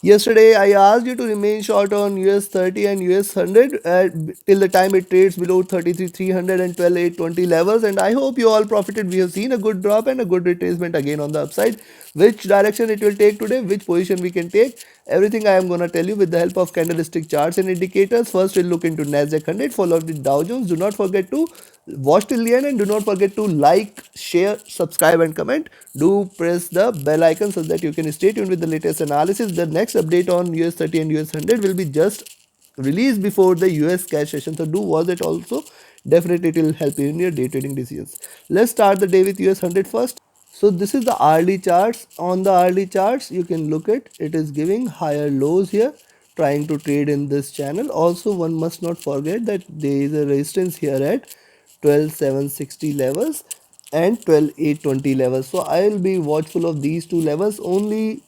Yesterday, I asked you to remain short on US30 and US100 till the time it trades below 33,300 and 12,820 levels. And I hope you all profited. We have seen a good drop and a good retracement again on the upside. Which direction it will take today, which position we can take, everything I am going to tell you with the help of candlestick charts and indicators. First, we'll look into Nasdaq 100, followed with Dow Jones. Do not forget to watch till the end and do not forget to like, share, subscribe and comment. Do press the bell icon so that you can stay tuned with the latest analysis. The next update on US30 and US100 will be just released before the US cash session, so do watch it also. Definitely it will help you in your day trading decisions. Let's start the day with US100 first. So this is the hourly charts. On the hourly charts you can look at it is giving higher lows here, trying to trade in this channel. Also one must not forget that there is a resistance here at 12,760 levels and 12,820 levels. So I will be watchful of these two levels. Only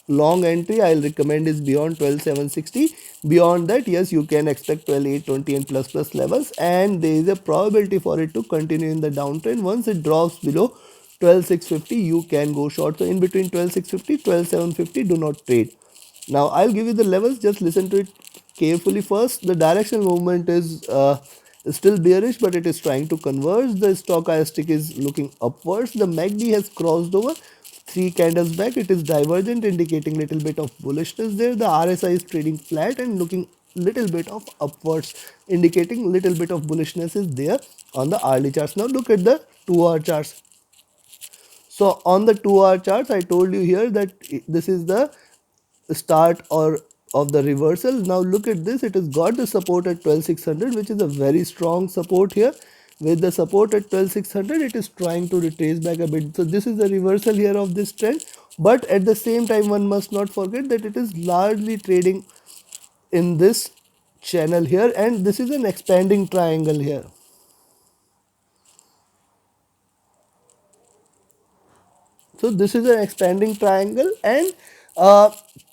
long entry I'll recommend is beyond 12,760. Beyond that, yes, you can expect 12,820 and plus levels, and there is a probability for it to continue in the downtrend. Once it drops below 12,650, you can go short. So in between 12,650, 12,750, do not trade. Now I'll give you the levels, just listen to it carefully first. The directional movement is still bearish, but it is trying to converge. The stochastic is looking upwards. The MACD has crossed over 3 candles back. It is divergent, indicating little bit of bullishness there. The RSI is trading flat and looking little bit of upwards, indicating little bit of bullishness is there on the hourly charts. Now look at the 2 hour charts. So on the 2 hour charts, I told you here that this is the start or of the reversal. Now look at this, it has got the support at 12,600, which is a very strong support here. With the support at 12,600, it is trying to retrace back a bit. So this is the reversal here of this trend, but at the same time one must not forget that it is largely trading in this channel here, and this is an expanding triangle here. So this is an expanding triangle, and uh,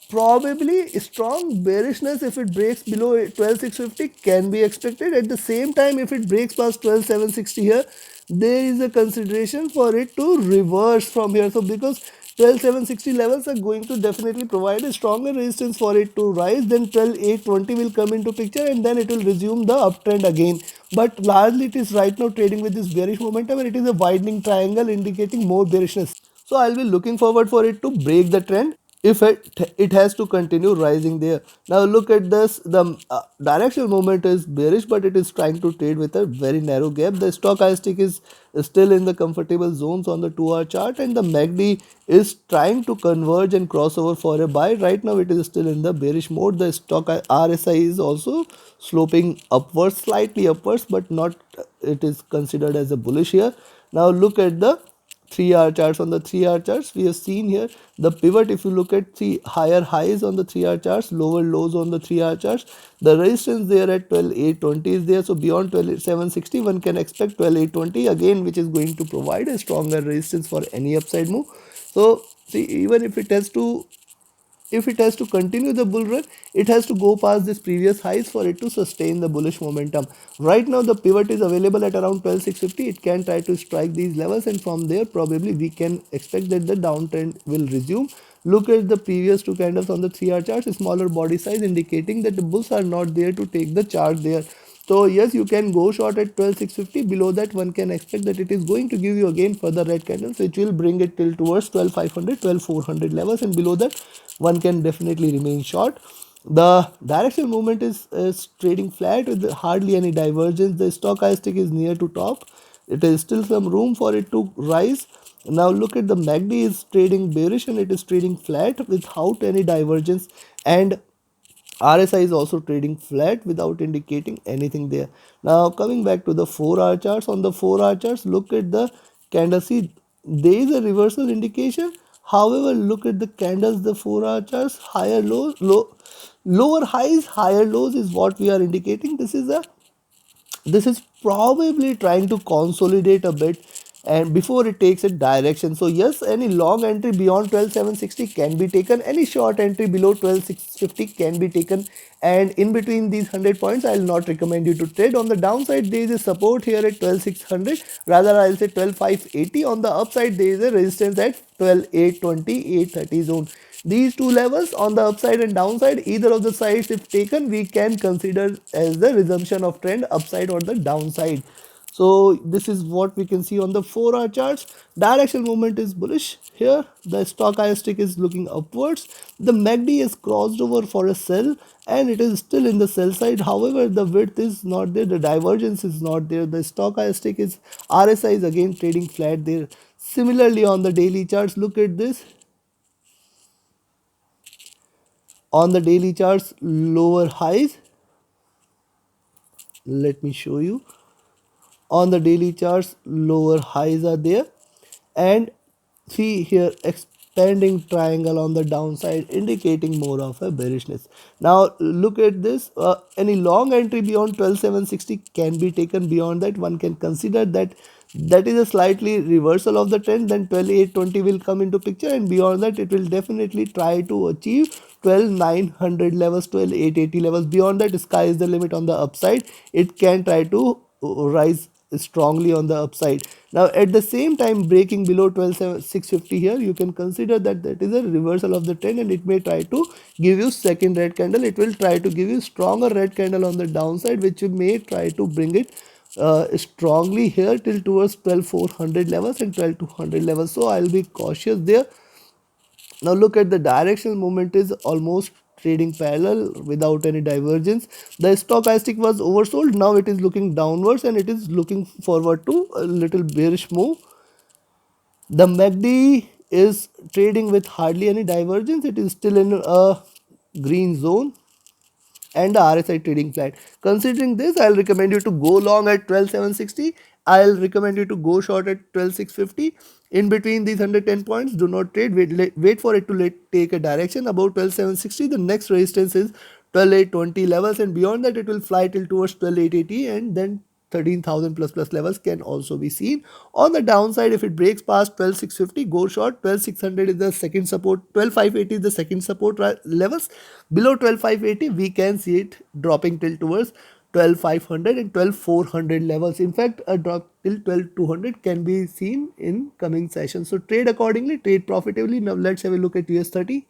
probably strong bearishness if it breaks below 12,650 can be expected. At the same time, if it breaks past 12,760 here, there is a consideration for it to reverse from here. So because 12,760 levels are going to definitely provide a stronger resistance for it to rise, then 12,820 will come into picture and then it will resume the uptrend again. But largely it is right now trading with this bearish momentum, and it is a widening triangle indicating more bearishness. So I'll be looking forward for it to break the trend if it has to continue rising there. Now look at this, the directional movement is bearish, but it is trying to trade with a very narrow gap. The stochastic is still in the comfortable zones on the 2 hour chart, and the MACD is trying to converge and cross over for a buy. Right now it is still in the bearish mode. The stock RSI is also sloping upwards, slightly upwards, but not it is considered as a bullish here. Now look at the 3 hour charts. On the 3 hour charts, we have seen here the pivot. If you look at the higher highs on the 3 hour charts, lower lows on the 3 hour charts, the resistance there at 12,820 is there. So beyond 12,760 one can expect 12,820 again, which is going to provide a stronger resistance for any upside move. So see, even if it has to continue the bull run, it has to go past this previous highs for it to sustain the bullish momentum. Right now the pivot is available at around 12,650. It can try to strike these levels, and from there probably we can expect that the downtrend will resume. Look at the previous two candles on the 3 hour chart, smaller body size, indicating that the bulls are not there to take the chart there. So yes, you can go short at 12,650. Below that one can expect that it is going to give you again further red candles, which will bring it till towards 12,500, 12,400 levels, and below that one can definitely remain short. The directional movement is trading flat with hardly any divergence. The stochastic is near to top. It is still some room for it to rise. Now look at the MACD is trading bearish, and it is trading flat without any divergence, and RSI is also trading flat without indicating anything there. Now coming back to the 4 hour charts, on the 4 hour charts, look at the candle. See, there is a reversal indication. However, look at the candles, the 4 hour charts, higher lows, lower highs, higher lows is what we are indicating. This is probably trying to consolidate a bit and before it takes a direction. So yes, any long entry beyond 12,760 can be taken, any short entry below 12,650 can be taken, and in between these 100 points I'll not recommend you to trade. On the downside there is a support here at 12,600, rather I'll say 12,580. On the upside there is a resistance at 12,820, 830 zone. These two levels on the upside and downside, either of the sides if taken, we can consider as the resumption of trend upside or the downside. So this is what we can see on the 4-hour charts. Directional movement is bullish here. The stochastic is looking upwards. The MACD is crossed over for a sell and it is still in the sell side. However, the width is not there. The divergence is not there. The stochastic is, RSI is again trading flat there. Similarly on the daily charts, look at this. On the daily charts, lower highs. Let me show you. On the daily charts, lower highs are there, and see here expanding triangle on the downside indicating more of a bearishness. Now look at this, any long entry beyond 12,760 can be taken. Beyond that, one can consider that that is a slightly reversal of the trend, then 12,820 will come into picture, and beyond that it will definitely try to achieve 12,900 levels, 12,880 levels. Beyond that, sky is the limit on the upside. It can try to rise strongly on the upside. Now at the same time, breaking below 12,650 here, you can consider that that is a reversal of the trend and it may try to give you second red candle. It will try to give you stronger red candle on the downside, which may try to bring it strongly here till towards 12,400 levels and 12,200 levels. So I'll be cautious there. Now look at the directional movement is almost trading parallel without any divergence. The stochastic was oversold. Now it is looking downwards and it is looking forward to a little bearish move. The MACD is trading with hardly any divergence. It is still in a green zone and the RSI trading flat. Considering this, I'll recommend you to go long at 12,760. I'll recommend you to go short at 12,650. In between these 110 points, do not trade. Wait for it to take a direction about 12,760. The next resistance is 12,820 levels, and beyond that, it will fly till towards 12,880, and then 13,000 plus levels can also be seen. On the downside, if it breaks past 12,650, go short. 12,600 is the second support. 12,580 is the second support levels. Below 12,580, we can see it dropping till towards 12,500 and 12,400 levels. In fact, a drop till 12,200 can be seen in coming sessions. So trade accordingly, trade profitably. Now let's have a look at US30.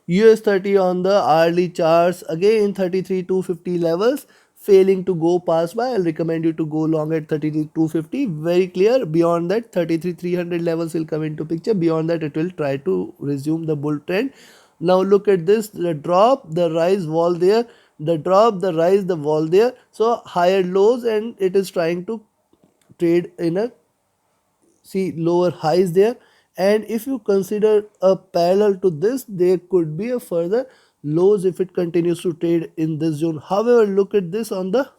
US30 on the hourly charts, again 33,250 levels, failing to go past by. I'll recommend you to go long at 33,250. Very clear. Beyond that, 33,300 levels will come into picture. Beyond that, it will try to resume the bull trend. Now look at this, the drop, the rise, wall there, the drop, the rise, the wall there. So higher lows, and it is trying to trade in a, see, lower highs there. And if you consider a parallel to this, there could be a further lows if it continues to trade in this zone. However, look at this on the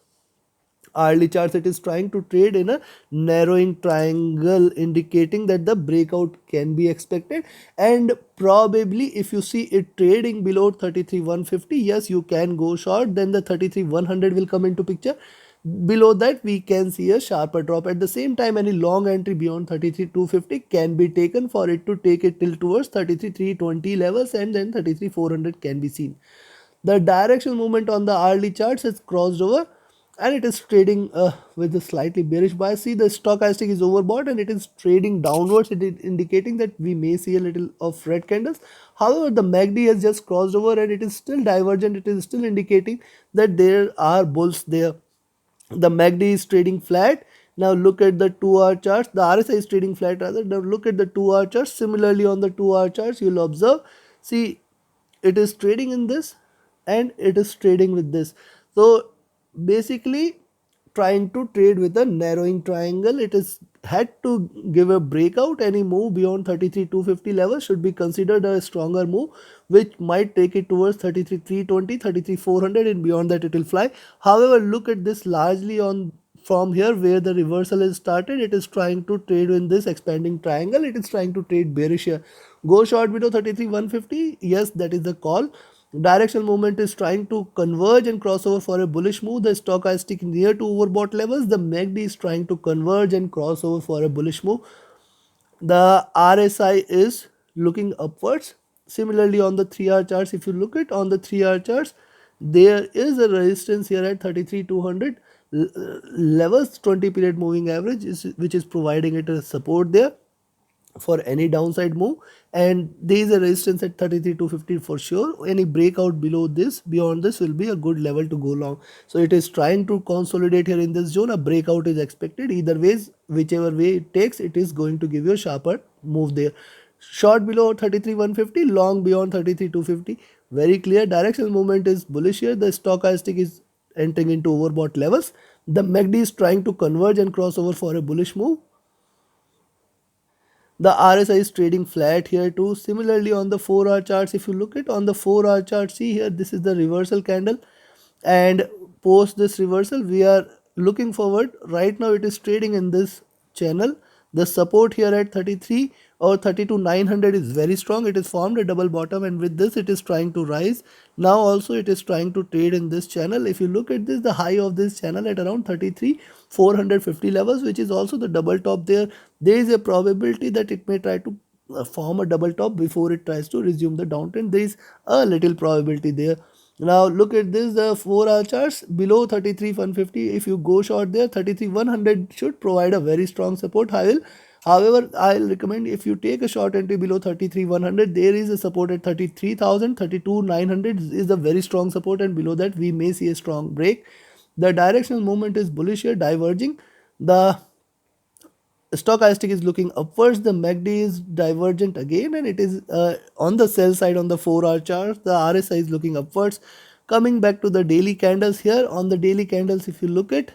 hourly charts. It is trying to trade in a narrowing triangle, indicating that the breakout can be expected. And probably if you see it trading below 33,150, yes, you can go short. Then the 33,100 will come into picture. Below that, we can see a sharper drop. At the same time, any long entry beyond 33,250 can be taken for it to take it till towards 33,320 levels, and then 33,400 can be seen. The directional movement on the hourly charts has crossed over and it is trading with a slightly bearish bias. See, the stochastic is overbought and it is trading downwards. It is indicating that we may see a little of red candles. However, the MACD has just crossed over and it is still divergent. It is still indicating that there are bulls there. The MACD is trading flat. Now look at the 2-hour charts. The RSI is trading flat rather. Now look at the 2-hour charts. Similarly on the 2-hour charts, you will observe, see, it is trading in this and it is trading with this. So basically trying to trade with a narrowing triangle. It is had to give a breakout. Any move beyond 33,250 level should be considered a stronger move, which might take it towards 33,320, 33,400, and beyond that it will fly. However, look at this largely on from here where the reversal is started. It is trying to trade in this expanding triangle. It is trying to trade bearish here. Go short below 33,150. Yes, that is the call. Directional movement is trying to converge and cross over for a bullish move. The stochastic near to overbought levels. The MACD is trying to converge and cross over for a bullish move. The RSI is looking upwards. Similarly on the 3-hour charts, if you look at on the 3-hour charts, there is a resistance here at 33,200 levels. 20 period moving average is which is providing it a support there. for any downside move, and there is a resistance at 33,250 for sure. Any breakout below this, beyond this, will be a good level to go long. So it is trying to consolidate here in this zone. A breakout is expected. Either ways, whichever way it takes, it is going to give you a sharper move there. Short below 33,150, long beyond 33,250. Very clear directional movement is bullish here. The stochastic is entering into overbought levels. The MACD is trying to converge and cross over for a bullish move. The RSI is trading flat here too. Similarly on the 4-hour charts, if you look at on the 4-hour chart, see here, this is the reversal candle, and post this reversal we are looking forward. Right now it is trading in this channel. The support here at 33 or 32,900 is very strong. It is formed a double bottom, and with this it is trying to rise. Now also it is trying to trade in this channel. If you look at this, the high of this channel at around 33,450 levels, which is also the double top there. There is a probability that it may try to form a double top before it tries to resume the downtrend. There is a little probability there. Now look at this, the 4-hour charts below 33,150. If you go short there, 33,100 should provide a very strong support. However, I'll recommend if you take a short entry below 33,100, there is a support at 33,000. 32,900 is a very strong support, and below that we may see a strong break. The directional movement is bullish here, diverging. The stochastic is looking upwards. The MACD is divergent again, and it is on the sell side on the 4-hour chart. The RSI is looking upwards. Coming back to the daily candles here, on the daily candles, if you look at,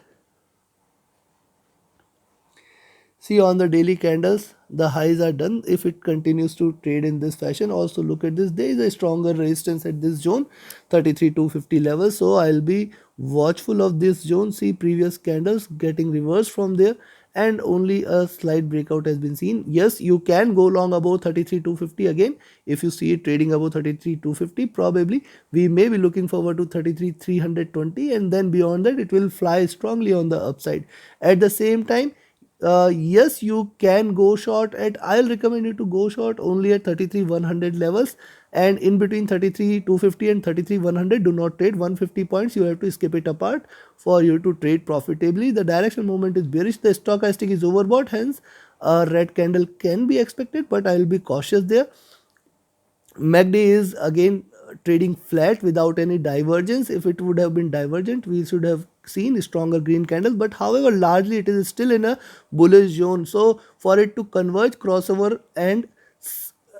see on the daily candles, the highs are done. If it continues to trade in this fashion, also look at this, there is a stronger resistance at this zone, 33,250 level. So I'll be watchful of this zone. See previous candles getting reversed from there, and only a slight breakout has been seen. Yes, you can go long above 33,250 again. If you see it trading above 33,250, probably we may be looking forward to 33,320, and then beyond that it will fly strongly on the upside. At the same time, yes, you can go short at, I'll recommend you to go short only at 33,100 levels, and in between 33,250 and 33,100 do not trade. 150 points you have to skip it apart for you to trade profitably. The directional movement is bearish. The stochastic is overbought, hence a red candle can be expected, but I will be cautious there. MACD is again trading flat without any divergence. If it would have been divergent, we should have seen stronger green candles, but however largely it is still in a bullish zone. So for it to converge, crossover, and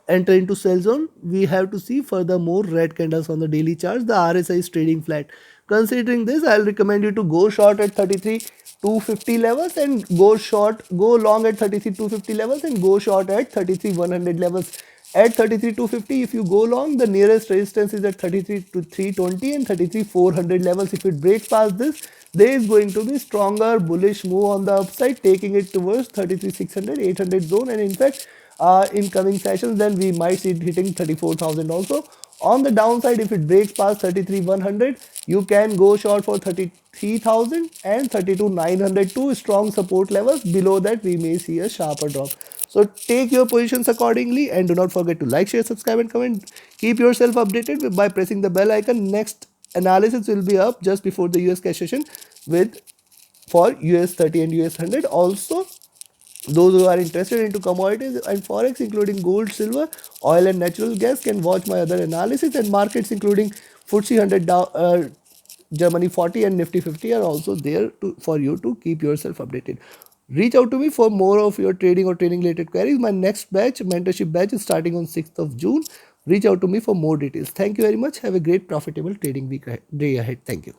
enter into sell zone, we have to see further more red candles on the daily charts. The RSI is trading flat. Considering this, I'll recommend you to go short at 33,250 levels, and go long at 33,250 levels, and go short at 33,100 levels. At 33,250, if you go long, the nearest resistance is at 33,320 and 33,400 levels. If it breaks past this, there is going to be stronger bullish move on the upside, taking it towards 33,600, 800 zone, and in fact, in coming sessions, then we might see it hitting 34,000 also. On the downside, if it breaks past 33,100, you can go short for 33,000 and 32,900, two strong support levels. Below that, we may see a sharper drop. So take your positions accordingly, and do not forget to like, share, subscribe, and comment. Keep yourself updated by pressing the bell icon. Next analysis will be up just before the US cash session with for US30 and US100. Also, those who are interested into commodities and forex, including gold, silver, oil, and natural gas, can watch my other analysis, and markets including FTSE 100, Germany 40, and Nifty 50 are also there for you to keep yourself updated. Reach out to me for more of your trading or trading related queries. My next batch, mentorship batch, is starting on 6th of June. Reach out to me for more details. Thank you very much. Have a great profitable trading day ahead. Thank you.